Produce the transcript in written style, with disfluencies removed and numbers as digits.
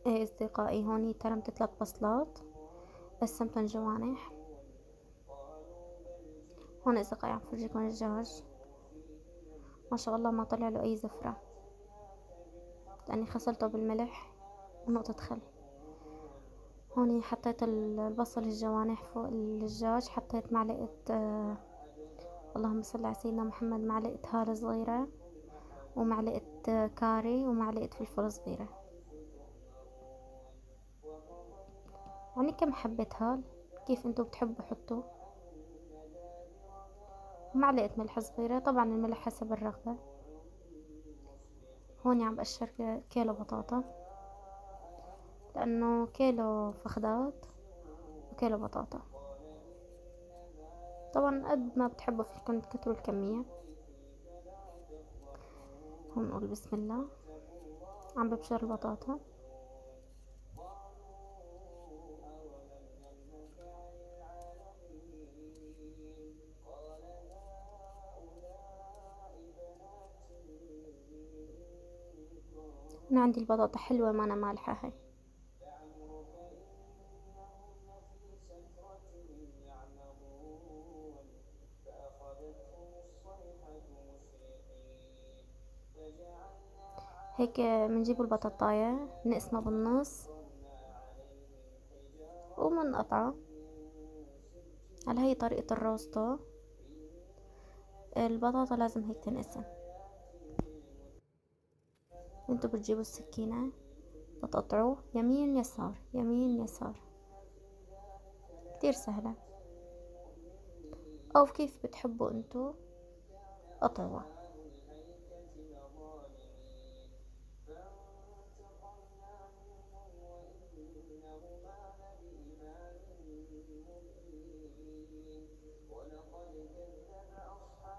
ايه اصدقائي، هوني ترمت 3 بصلات قسمتن جوانح. هون اصدقائي عم فرجيكم الدجاج، ما شاء الله ما طلع له اي زفرة، لاني غسلته بالملح ونقطة خل. هوني حطيت البصل الجوانح فوق الدجاج، حطيت معلقة اللهم صل على سيدنا محمد، معلقة هالة صغيرة، ومعلقة كاري، ومعلقة فلفل صغيرة، يعني كم حبة هال كيف انتو بتحبوا حطوا، ومعلقة ملح صغيرة، طبعا الملح حسب الرغبة. هوني عم بقشر كيلو بطاطا، لانه كيلو فخدات وكيلو بطاطا، طبعا قد ما بتحبوا فيكم تكتروا الكمية. هون نقول بسم الله. عم ببشر البطاطا، انا عندي البطاطا حلوة ما انا مالحة هاي. هيك بنجيب البطاطاية بنقسمها بالنص ومنقطعه. على هي طريقة الروستو، البطاطا لازم هيك تنقسم. انتوا بتجيبوا السكينة بتقطعوه يمين يسار يمين يسار، كتير سهلة، او كيف بتحبوا انتوا قطعوها.